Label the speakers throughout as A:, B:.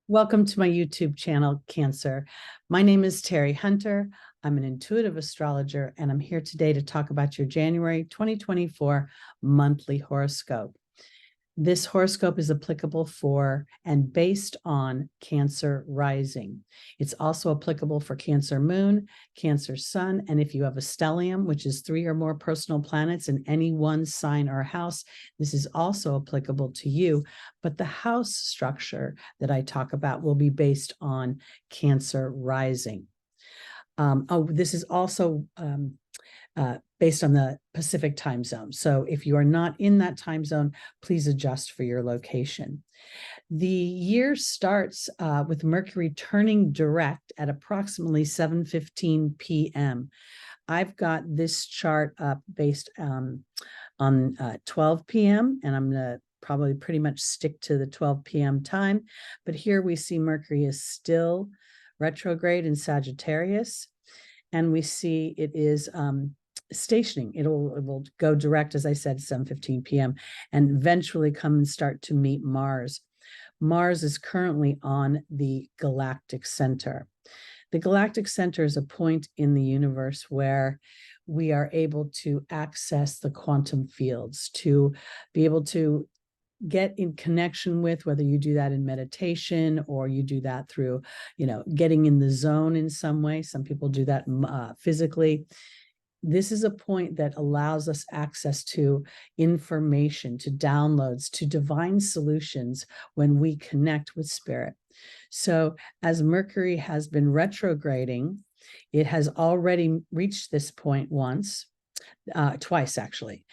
A: Welcome to my YouTube channel, Cancer. My name is Teri Hunter. I'm an intuitive astrologer, and I'm here today to talk about your January 2024 monthly horoscope. This horoscope is applicable for and based on Cancer rising. It's also applicable for Cancer moon, Cancer sun, and if you have a stellium, which is 3 or more personal planets in any one sign or house, this is also applicable to you. But the house structure that I talk about will be based on Cancer rising. This is also based on the Pacific time zone. So if you are not in that time zone, please adjust for your location. The year starts with Mercury turning direct at approximately 7:15 p.m. I've got this chart up based on 12 p.m. and I'm going to probably pretty much stick to the 12 p.m. time. But here we see Mercury is still retrograde in Sagittarius, and we see it is stationing. It will go direct, as I said, 7:15 p.m. and eventually come and start to meet Mars. Mars is currently on the galactic center. The galactic center is a point in the universe where we are able to access the quantum fields, to be able to get in connection with, whether you do that in meditation or you do that through, getting in the zone in some way. Some people do that physically. This is a point that allows us access to information, to downloads, to divine solutions when we connect with spirit. So as Mercury has been retrograding, it has already reached this point twice actually.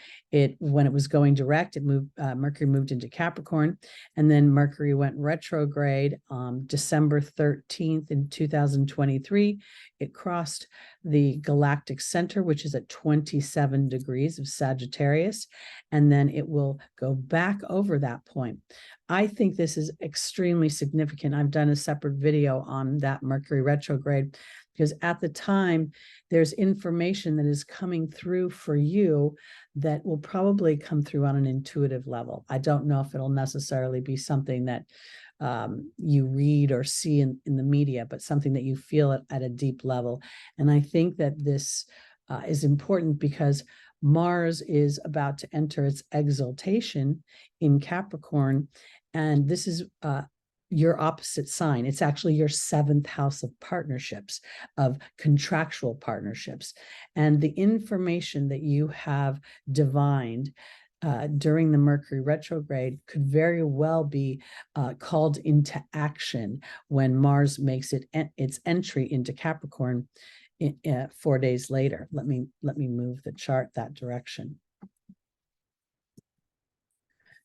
A: When it was going direct, Mercury moved into Capricorn, and then Mercury went retrograde December 13th in 2023. It crossed the galactic center, which is at 27 degrees of Sagittarius, and then it will go back over that point. I think this is extremely significant. I've done a separate video on that Mercury retrograde, because at the time, there's information that is coming through for you that will probably come through on an intuitive level. I don't know if it'll necessarily be something that you read or see in the media, but something that you feel at a deep level. And I think that this is important because Mars is about to enter its exaltation in Capricorn, and this is your opposite sign. It's actually your 7th house of partnerships, of contractual partnerships. And the information that you have divined during the Mercury retrograde could very well be called into action when Mars makes its entry into Capricorn 4 days later. Let me move the chart that direction.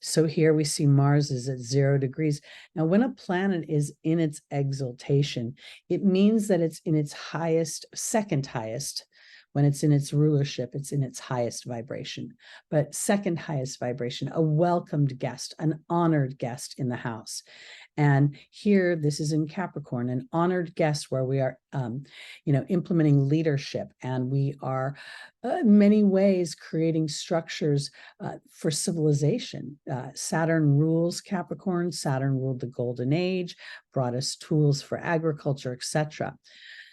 A: So here we see Mars is at 0 degrees. Now, when a planet is in its exaltation, it means that it's in its highest, second highest. When it's in its rulership, it's in its highest vibration. But second highest vibration, a welcomed guest, an honored guest in the house. And here, this is in Capricorn, an honored guest where we are, implementing leadership, and we are in many ways creating structures for civilization. Saturn rules Capricorn. Saturn ruled the Golden Age, brought us tools for agriculture, etc.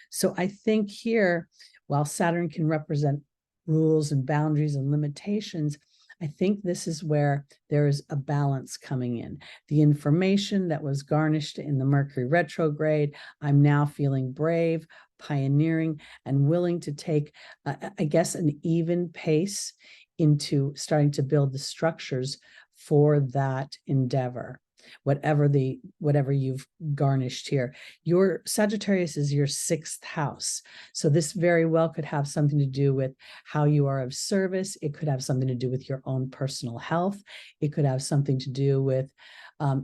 A: So I think here, while Saturn can represent rules and boundaries and limitations, I think this is where there is a balance coming in. The information that was garnished in the Mercury retrograde, I'm now feeling brave, pioneering, and willing to take, an even pace into starting to build the structures for that endeavor. Whatever you've garnished here. Your Sagittarius is your 6th house. So this very well could have something to do with how you are of service. It could have something to do with your own personal health. It could have something to do with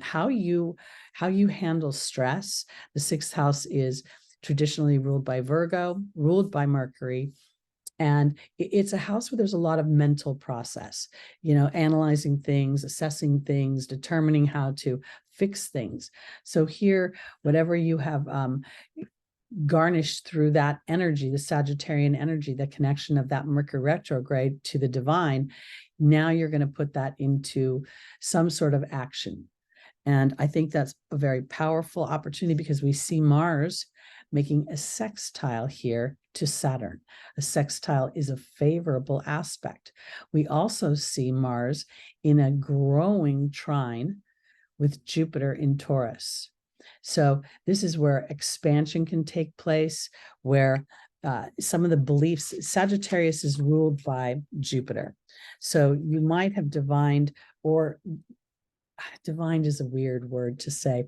A: how you handle stress. The 6th house is traditionally ruled by Virgo, ruled by Mercury. And it's a house where there's a lot of mental process, analyzing things, assessing things, determining how to fix things. So here, whatever you have garnished through that energy, the Sagittarian energy, the connection of that Mercury retrograde to the divine, now you're going to put that into some sort of action. And I think that's a very powerful opportunity because we see Mars making a sextile here to Saturn. A sextile is a favorable aspect. We also see Mars in a growing trine with Jupiter in Taurus. So this is where expansion can take place, where some of the beliefs, Sagittarius is ruled by Jupiter. So you might have divined, or divined is a weird word to say.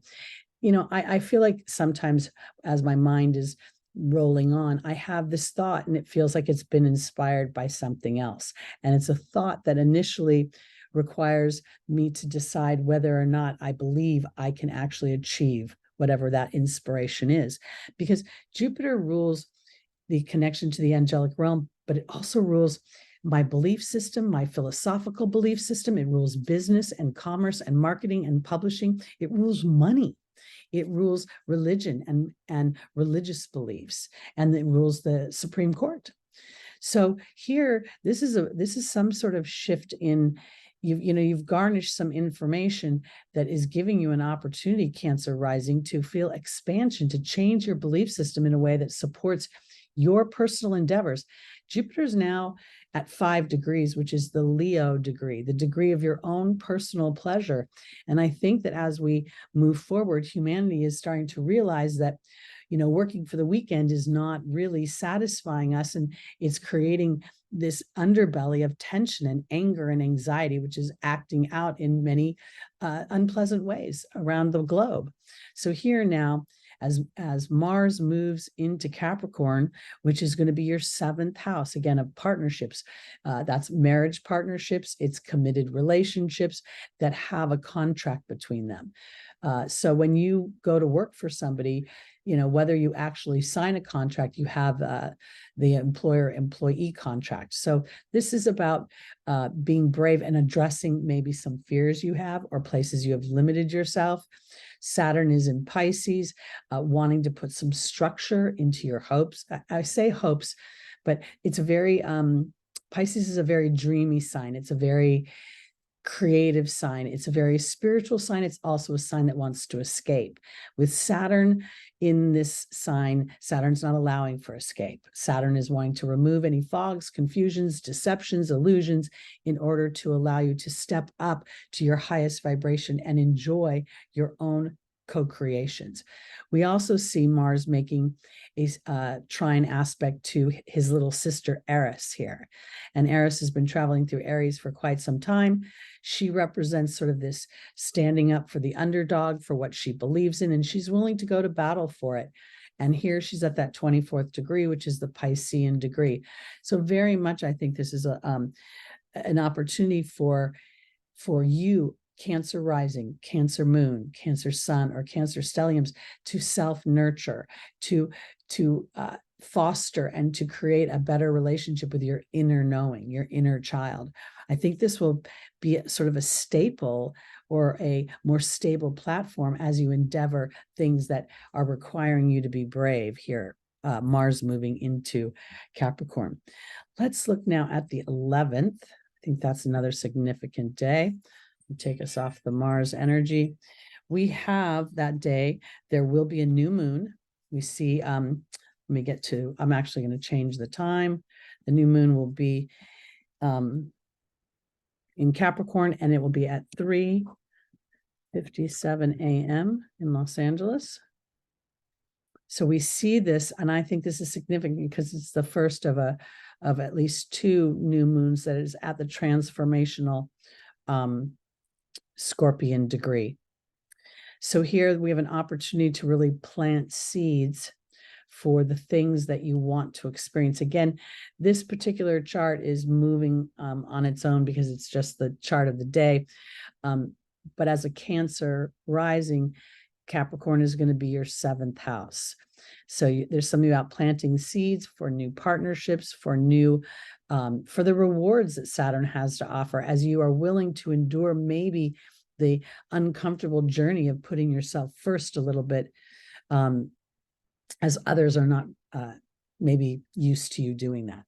A: You know, I feel like sometimes as my mind is rolling on, I have this thought and it feels like it's been inspired by something else. And it's a thought that initially requires me to decide whether or not I believe I can actually achieve whatever that inspiration is. Because Jupiter rules the connection to the angelic realm, but it also rules my belief system, my philosophical belief system. It rules business and commerce and marketing and publishing. It rules money. It rules religion and religious beliefs, and it rules the Supreme Court. So here, this is some sort of shift in, you've garnished some information that is giving you an opportunity, Cancer rising, to feel expansion, to change your belief system in a way that supports your personal endeavors. Jupiter's now at 5 degrees, which is the Leo degree, the degree of your own personal pleasure. And I think that as we move forward, humanity is starting to realize that, working for the weekend is not really satisfying us. And it's creating this underbelly of tension and anger and anxiety, which is acting out in many unpleasant ways around the globe. So here now, as Mars moves into Capricorn, which is going to be your 7th house, again, of partnerships, that's marriage partnerships, it's committed relationships that have a contract between them. So when you go to work for somebody, whether you actually sign a contract, you have the employer-employee contract. So this is about being brave and addressing maybe some fears you have or places you have limited yourself. Saturn is in Pisces, wanting to put some structure into your hopes. I say hopes, but it's a very, Pisces is a very dreamy sign. It's a very creative sign. It's a very spiritual sign. It's also a sign that wants to escape. With Saturn in this sign, Saturn's not allowing for escape. Saturn is wanting to remove any fogs, confusions, deceptions, illusions in order to allow you to step up to your highest vibration and enjoy your own co-creations. We also see Mars making a trine aspect to his little sister Eris here. And Eris has been traveling through Aries for quite some time. She represents sort of this standing up for the underdog, for what she believes in, and she's willing to go to battle for it. And here she's at that 24th degree, which is the Piscean degree. So very much, I think this is an opportunity for you, Cancer rising, Cancer moon, Cancer sun, or Cancer stelliums, to self-nurture, to foster and to create a better relationship with your inner knowing, your inner child. I think this will be sort of a staple or a more stable platform as you endeavor things that are requiring you to be brave here. Mars moving into Capricorn. Let's look now at the 11th. I think that's another significant day. Take us off the Mars energy. We have that day, there will be a new moon. We see, let me get to, I'm actually going to change the time. The new moon will be in Capricorn, and it will be at 3:57 a.m. in Los Angeles. So we see this, and I think this is significant because it's the first of at least 2 new moons that is at the transformational Scorpion degree. So here we have an opportunity to really plant seeds for the things that you want to experience. Again, this particular chart is moving on its own because it's just the chart of the day. But as a Cancer rising, Capricorn is going to be your 7th house. So there's something about planting seeds for new partnerships, for the rewards that Saturn has to offer, as you are willing to endure maybe the uncomfortable journey of putting yourself first a little bit, as others are not maybe used to you doing that.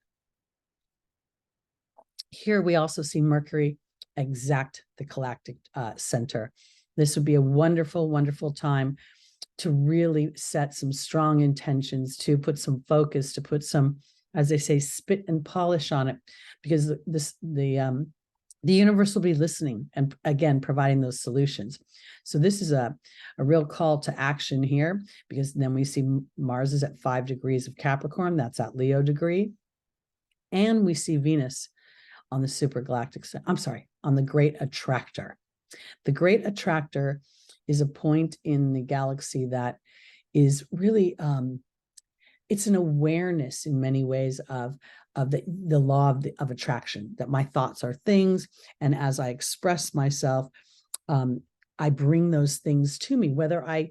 A: Here we also see Mercury exact the galactic center This would be a wonderful, wonderful time to really set some strong intentions, to put some focus, to put some, as they say, spit and polish on it, because the universe will be listening and again providing those solutions. So this is a real call to action here, because then we see Mars is at 5 degrees of Capricorn, that's at Leo degree, and we see Venus on the supergalactic, on the Great Attractor. The Great Attractor is a point in the galaxy that is really, it's an awareness in many ways of the law of attraction, that my thoughts are things, and as I express myself, I bring those things to me, whether I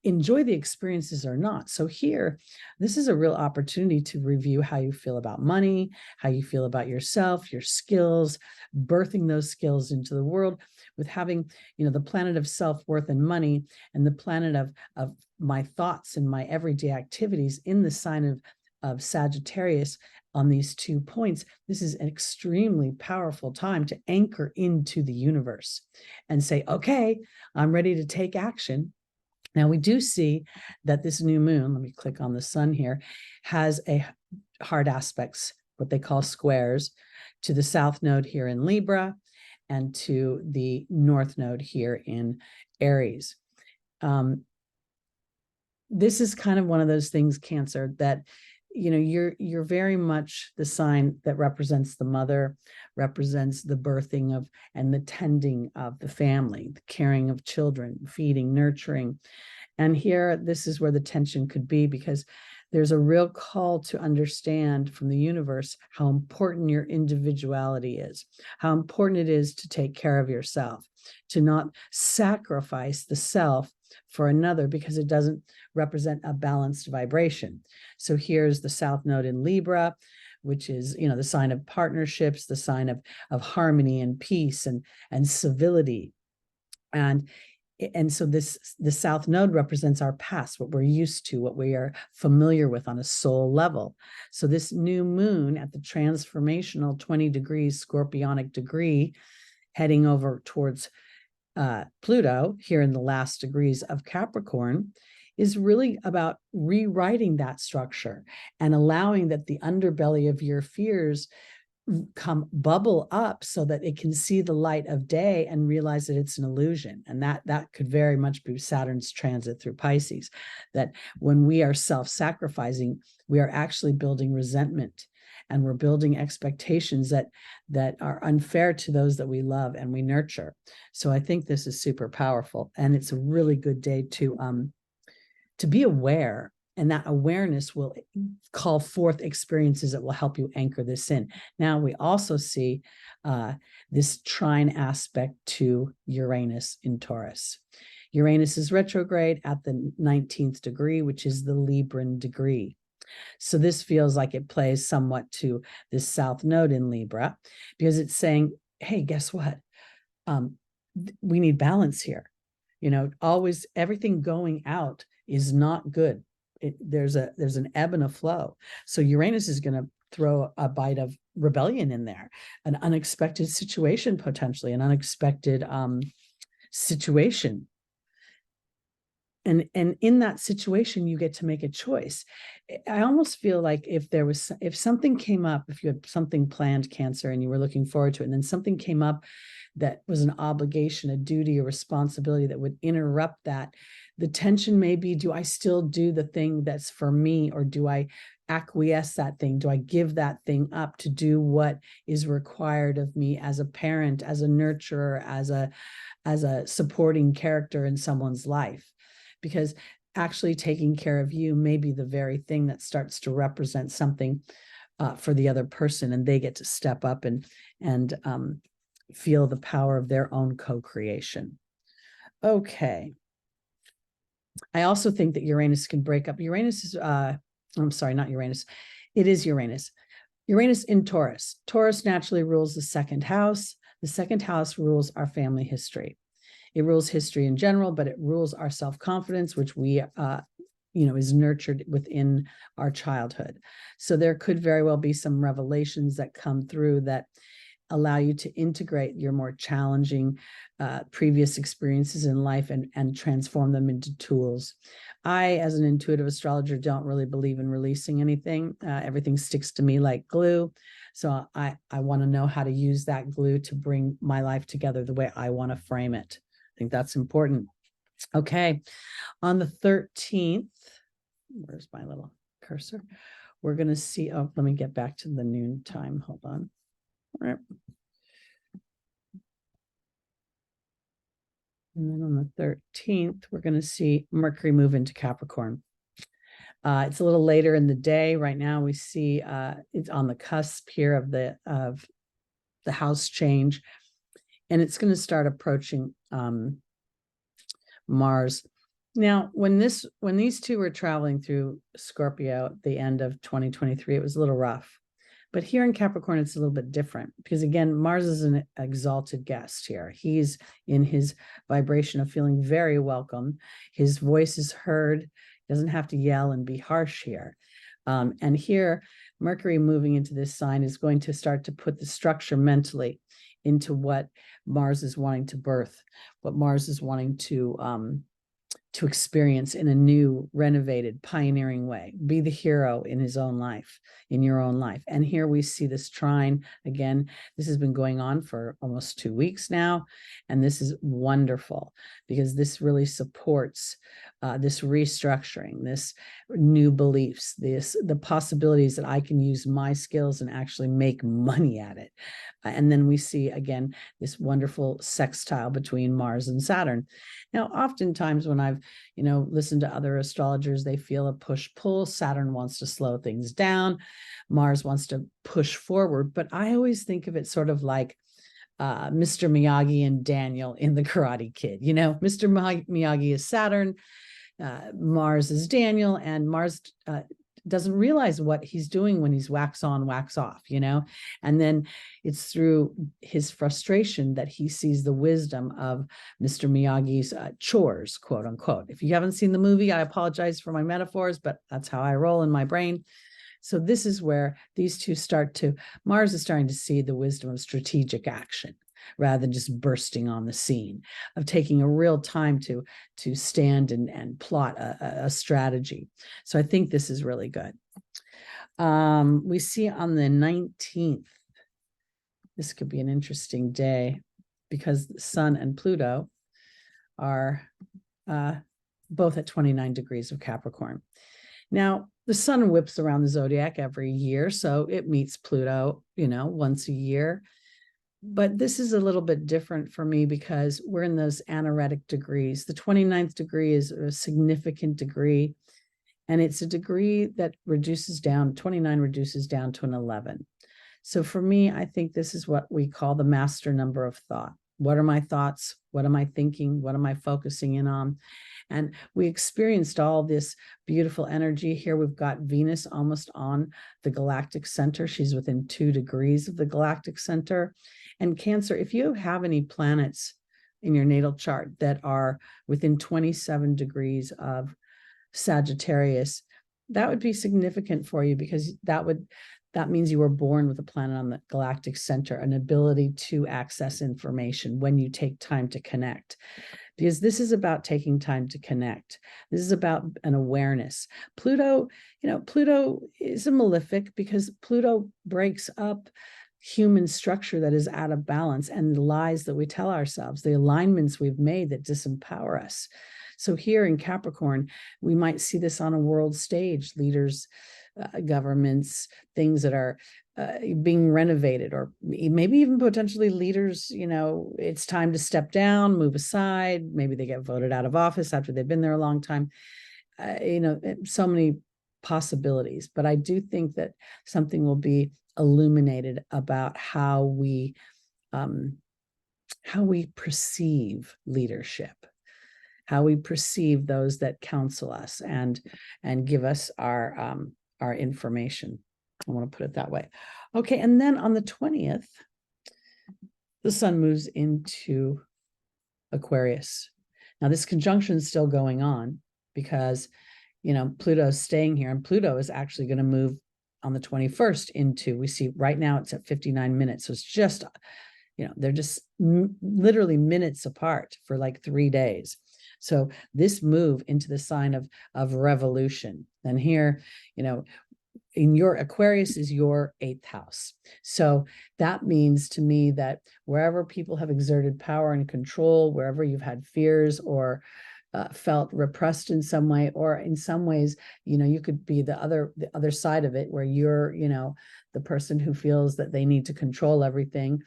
A: enjoy the experiences or not. So here, this is a real opportunity to review how you feel about money, how you feel about yourself, your skills, birthing those skills into the world, with having, the planet of self-worth and money, and the planet of my thoughts and my everyday activities in the sign of Sagittarius on these 2 points. This is an extremely powerful time to anchor into the universe and say, okay, I'm ready to take action. Now, we do see that this new moon, let me click on the sun here, has a hard aspects, what they call squares, to the south node here in Libra and to the north node here in Aries. This is kind of one of those things, Cancer, that you're very much the sign that represents the mother, represents the birthing of and the tending of the family, the caring of children, feeding, nurturing. And here, this is where the tension could be, because there's a real call to understand from the universe how important your individuality is, how important it is to take care of yourself, to not sacrifice the self for another because it doesn't represent a balanced vibration. So here's the south node in Libra, which is, the sign of partnerships, the sign of harmony and peace and civility. And so the south node represents our past, what we're used to, what we are familiar with on a soul level. So this new moon at the transformational 20 degrees scorpionic degree, heading over towards Pluto here in the last degrees of Capricorn, is really about rewriting that structure and allowing that the underbelly of your fears bubble up so that it can see the light of day and realize that it's an illusion. And that could very much be Saturn's transit through Pisces, that when we are self-sacrificing, we are actually building resentment, and we're building expectations that are unfair to those that we love and we nurture. So I think this is super powerful, and it's a really good day to be aware. And that awareness will call forth experiences that will help you anchor this in. Now, we also see this trine aspect to Uranus in Taurus. Uranus is retrograde at the 19th degree, which is the Libran degree. So this feels like it plays somewhat to this south node in Libra, because it's saying, hey, guess what? We need balance here. Always everything going out is not good. There's an ebb and a flow. So Uranus is going to throw a bite of rebellion in there, an unexpected situation, potentially an unexpected situation. And in that situation, you get to make a choice. I almost feel like if something came up, if you had something planned, Cancer, and you were looking forward to it, and then something came up that was an obligation, a duty, a responsibility that would interrupt that, the tension may be, do I still do the thing that's for me, or do I acquiesce that thing? Do I give that thing up to do what is required of me as a parent, as a nurturer, as a supporting character in someone's life? Because actually taking care of you may be the very thing that starts to represent something for the other person, and they get to step up and feel the power of their own co-creation. Okay. I also think that Uranus can break up. Uranus is, I'm sorry, not Uranus. It is Uranus. Uranus in Taurus. Taurus naturally rules the second house. The second house rules our family history. It rules history in general, but it rules our self-confidence, which we, is nurtured within our childhood. So there could very well be some revelations that come through that allow you to integrate your more challenging previous experiences in life and transform them into tools. I, as an intuitive astrologer, don't really believe in releasing anything. Everything sticks to me like glue. So I want to know how to use that glue to bring my life together the way I want to frame it. I think that's important. Okay, on the 13th, where's my little cursor? We're going to see, oh, let me get back to the noon time. Hold on. All right. And then on the 13th, we're going to see Mercury move into Capricorn. It's a little later in the day. Right now we see it's on the cusp here of the house change. And it's going to start approaching Mars. Now, when these two were traveling through Scorpio at the end of 2023, it was a little rough. But here in Capricorn, it's a little bit different because, again, Mars is an exalted guest here. He's in his vibration of feeling very welcome. His voice is heard. He doesn't have to yell and be harsh here. And here, Mercury moving into this sign is going to start to put the structure mentally into what Mars is wanting to birth, what Mars is wanting to experience in a new, renovated, pioneering way. Be the hero in his own life, in your own life. And here we see this trine. Again, this has been going on for almost 2 weeks now. And this is wonderful because this really supports this restructuring, this new beliefs, the possibilities that I can use my skills and actually make money at it. And then we see, again, this wonderful sextile between Mars and Saturn. Now, oftentimes when I've, listened to other astrologers, they feel a push-pull. Saturn wants to slow things down. Mars wants to push forward. But I always think of it sort of like Mr. Miyagi and Daniel in The Karate Kid. Mr. Miyagi is Saturn, Mars is Daniel, and Mars doesn't realize what he's doing when he's wax on, wax off, and then it's through his frustration that he sees the wisdom of Mr. Miyagi's chores, quote unquote. If you haven't seen the movie, I apologize for my metaphors, but that's how I roll in my brain. So this is where these two Mars is starting to see the wisdom of strategic action rather than just bursting on the scene, of taking a real time to stand and plot a strategy. So I think this is really good. We see on the 19th, this could be an interesting day because the Sun and Pluto are both at 29 degrees of Capricorn. Now, the Sun whips around the Zodiac every year, so it meets Pluto, once a year. But this is a little bit different for me because we're in those anaretic degrees. The 29th degree is a significant degree, and it's a degree that reduces down, 29 reduces down to an 11. So for me, I think this is what we call the master number of thought. What are my thoughts? What am I thinking? What am I focusing in on? And we experienced all this beautiful energy. Here we've got Venus almost on the galactic center. She's within 2 degrees of the galactic center. And Cancer, if you have any planets in your natal chart that are within 27 degrees of Sagittarius, that would be significant for you because that means you were born with a planet on the galactic center, an ability to access information when you take time to connect. Because this is about taking time to connect. This is about an awareness. Pluto, Pluto is a malefic because Pluto breaks up human structure that is out of balance and the lies that we tell ourselves, the alignments we've made that disempower us. So here in Capricorn, we might see this on a world stage, leaders, governments, things that are being renovated, or maybe even potentially leaders, it's time to step down, move aside. Maybe they get voted out of office after they've been there a long time. So many possibilities. But I do think that something will be illuminated about how we perceive leadership, how we perceive those that counsel us and give us our information. I want to put it that way. Okay, and then on the 20th, the Sun moves into Aquarius. Now, this conjunction is still going on because, Pluto's staying here, and Pluto is actually going to move on the 21st into, we see right now it's at 59 minutes. So it's just, they're just literally minutes apart for like 3 days. So this move into the sign of revolution. And here, in your Aquarius is your 8th house. So that means to me that wherever people have exerted power and control, wherever you've had fears or felt repressed in some way, or in some ways, you could be the other side of it, where you're, the person who feels that they need to control everything.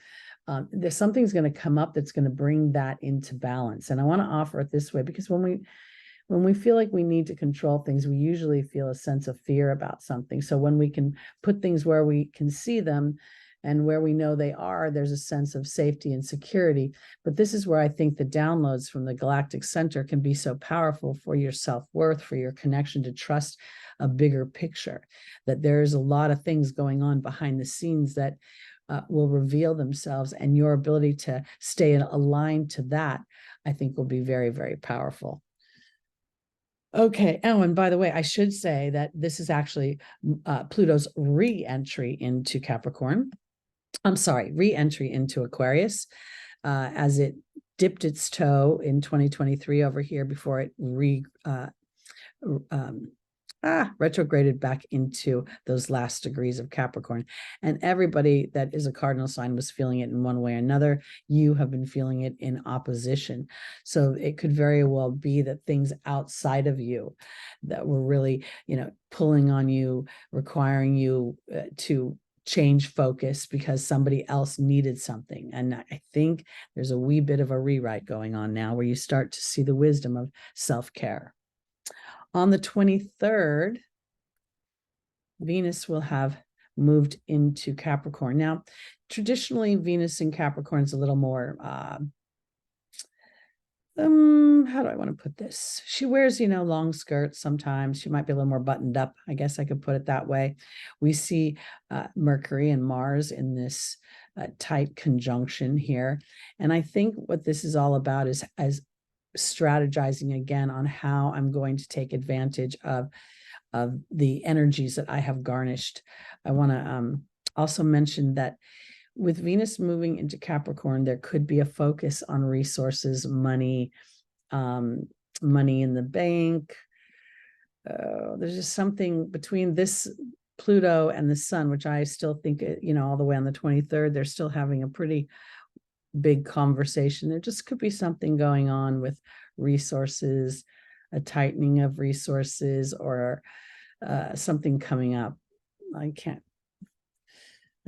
A: There's something's going to come up that's going to bring that into balance. And I want to offer it this way, because when we feel like we need to control things, we usually feel a sense of fear about something. So when we can put things where we can see them and where we know they are, there's a sense of safety and security. But this is where I think the downloads from the galactic center can be so powerful for your self-worth, for your connection to trust a bigger picture, that there's a lot of things going on behind the scenes that will reveal themselves, and your ability to stay aligned to that, I think, will be very, very powerful. Okay. Oh, and by the way, I should say that this is actually Pluto's re-entry into Capricorn. I'm sorry, re-entry into Aquarius, as it dipped its toe in 2023 over here before it retrograded back into those last degrees of Capricorn. And everybody that is a cardinal sign was feeling it in one way or another. You have been feeling it in opposition. So it could very well be that things outside of you that were really, pulling on you, requiring you to change focus because somebody else needed something. And I think there's a wee bit of a rewrite going on now, where you start to see the wisdom of self-care. On the 23rd, Venus will have moved into Capricorn. Now, traditionally, Venus in Capricorn is a little more, how do I want to put this? She wears, long skirts sometimes. She might be a little more buttoned up. I guess I could put it that way. We see Mercury and Mars in this tight conjunction here. And I think what this is all about is strategizing again on how I'm going to take advantage of the energies that I have garnished. I want to also mention that with Venus moving into Capricorn, there could be a focus on resources, money, money in the bank. There's just something between this Pluto and the sun, which I still think, all the way on the 23rd, they're still having a pretty big conversation. There just could be something going on with resources, a tightening of resources, or something coming up. I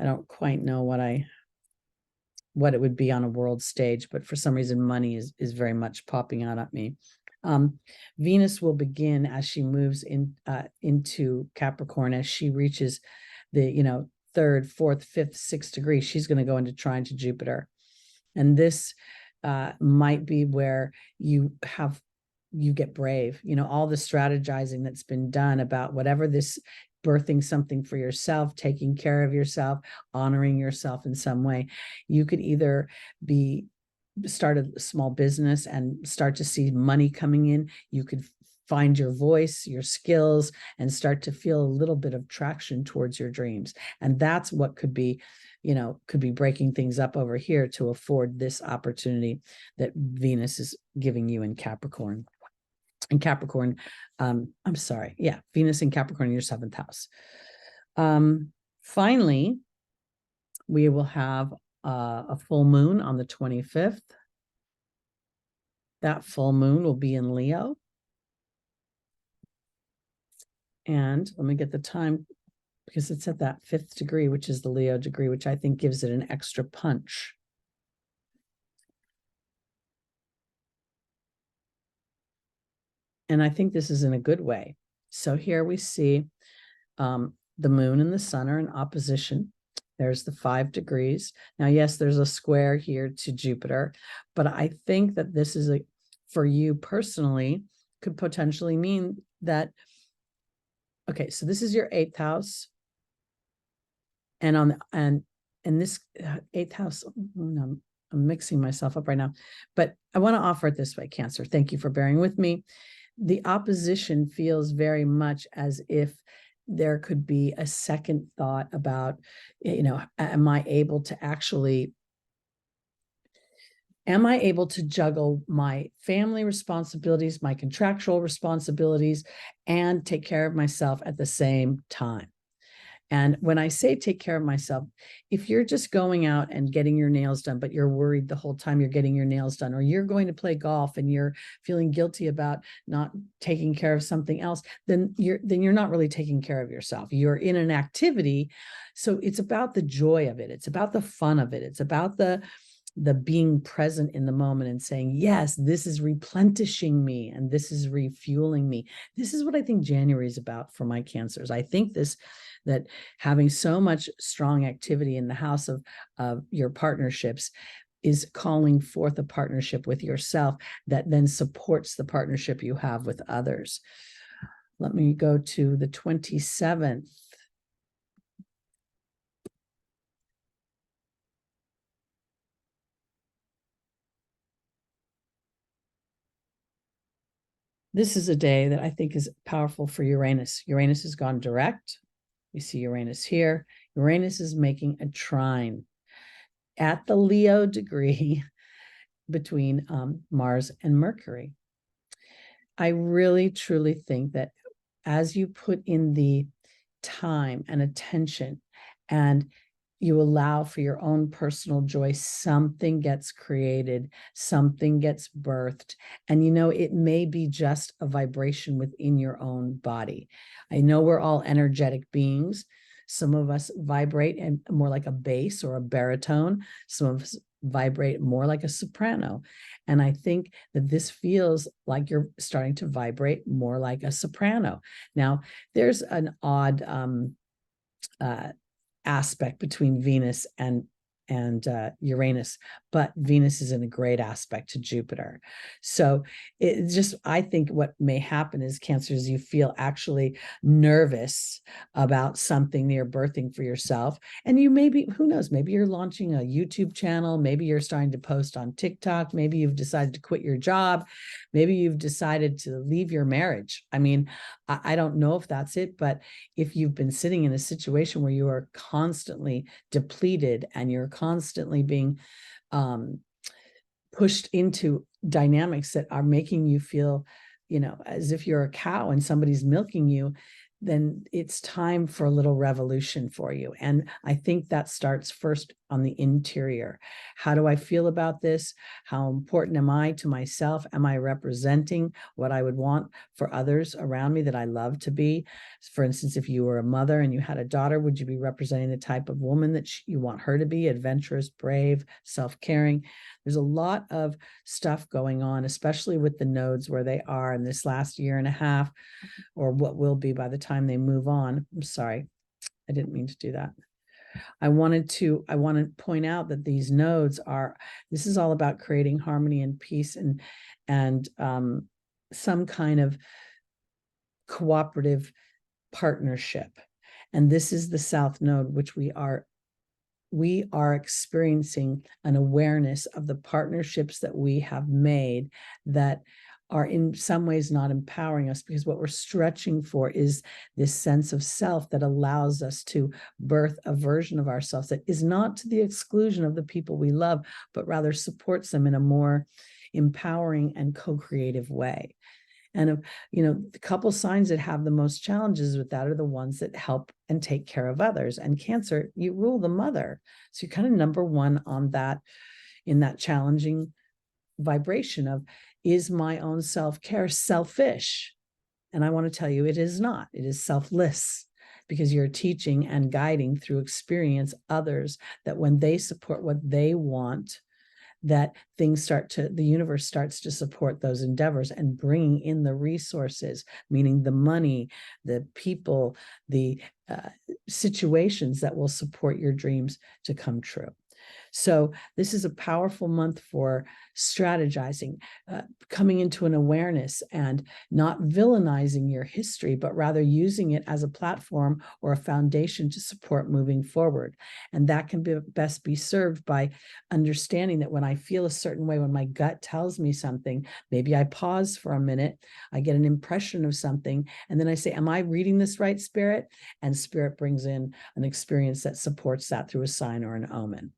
A: don't quite know what it would be on a world stage, but for some reason money is very much popping out at me. Venus will begin as she moves into Capricorn, as she reaches the 3rd, 4th, 5th, 6th degree. She's going to go into trine to Jupiter. And this might be where you get brave, all the strategizing that's been done about whatever this, birthing something for yourself, taking care of yourself, honoring yourself in some way. You could either start a small business and start to see money coming in. You could find your voice, your skills, and start to feel a little bit of traction towards your dreams. And that's what could be breaking things up over here to afford this opportunity that Venus is giving you in Capricorn. And Capricorn, Venus in Capricorn in your 7th house. Finally, we will have a full moon on the 25th. That full moon will be in Leo. And let me get the time, because it's at that 5th degree, which is the Leo degree, which I think gives it an extra punch. And I think this is in a good way. So here we see the moon and the sun are in opposition. There's the 5 degrees. Now, yes, there's a square here to Jupiter, but I think that this is for you personally, could potentially mean that, okay, so this is your 8th house. And this 8th house, I'm mixing myself up right now, but I want to offer it this way, Cancer. Thank you for bearing with me. The opposition feels very much as if there could be a second thought about, am I able to juggle my family responsibilities, my contractual responsibilities, and take care of myself at the same time? And when I say take care of myself, if you're just going out and getting your nails done, but you're worried the whole time you're getting your nails done, or you're going to play golf and you're feeling guilty about not taking care of something else, then you're not really taking care of yourself. You're in an activity. So it's about the joy of it. It's about the fun of it. It's about the being present in the moment and saying, yes, this is replenishing me and this is refueling me. This is what I think January is about for my Cancers. I think that having so much strong activity in the house of your partnerships is calling forth a partnership with yourself that then supports the partnership you have with others. Let me go to the 27th. This is a day that I think is powerful for Uranus. Uranus has gone direct. You see Uranus here. Uranus is making a trine at the Leo degree between Mars and Mercury. I really, truly think that as you put in the time and attention and you allow for your own personal joy, something gets created, something gets birthed. And it may be just a vibration within your own body. I know we're all energetic beings. Some of us vibrate and more like a bass or a baritone. Some of us vibrate more like a soprano. And I think that this feels like you're starting to vibrate more like a soprano. Now, there's an odd aspect between Venus and Uranus, but Venus is in a great aspect to Jupiter. So it just, I think what may happen is Cancers, you feel actually nervous about something you're birthing for yourself. And you may be, who knows, maybe you're launching a YouTube channel, maybe you're starting to post on TikTok, maybe you've decided to quit your job, maybe you've decided to leave your marriage. I mean, I don't know if that's it, but if you've been sitting in a situation where you are constantly depleted and you're constantly being pushed into dynamics that are making you feel, as if you're a cow and somebody's milking you, then it's time for a little revolution for you. And I think that starts first on the interior. How do I feel about this? How important am I to myself? Am I representing what I would want for others around me that I love to be? For instance, if you were a mother and you had a daughter, would you be representing the type of woman that you want her to be? Adventurous, brave, self-caring. There's a lot of stuff going on, especially with the nodes where they are in this last year and a half, or what will be by the time they move on. I'm sorry, I didn't mean to do that. I want to point out that these nodes this is all about creating harmony and peace and some kind of cooperative partnership. And this is the South Node, which we are experiencing an awareness of the partnerships that we have made that are in some ways not empowering us, because what we're stretching for is this sense of self that allows us to birth a version of ourselves that is not to the exclusion of the people we love, but rather supports them in a more empowering and co-creative way. And the couple signs that have the most challenges with that are the ones that help and take care of others. And Cancer, you rule the mother. So you're kind of number one on that, in that challenging vibration of, is my own self-care selfish? And I want to tell you, it is not. It is selfless, because you're teaching and guiding through experience others that when they support what they want, that the universe starts to support those endeavors and bringing in the resources, meaning the money, the people, the situations that will support your dreams to come true. So this is a powerful month for strategizing, coming into an awareness and not villainizing your history, but rather using it as a platform or a foundation to support moving forward. And that can best be served by understanding that when I feel a certain way, when my gut tells me something, maybe I pause for a minute, I get an impression of something, and then I say, am I reading this right, Spirit? And Spirit brings in an experience that supports that through a sign or an omen.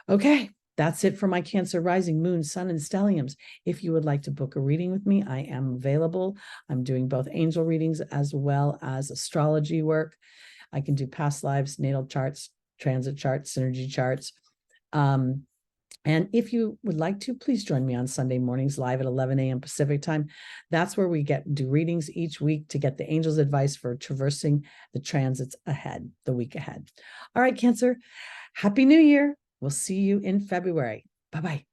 A: Okay, that's it for my Cancer rising, moon, sun, and stelliums. If you would like to book a reading with me, I am available. I'm doing both angel readings as well as astrology work. I can do past lives, natal charts, transit charts, synergy charts. And if you would like to, please join me on Sunday mornings live at 11 a.m. Pacific time. That's where we do readings each week to get the angel's advice for traversing the transits ahead, the week ahead. All right, Cancer, Happy New Year. We'll see you in February. Bye-bye.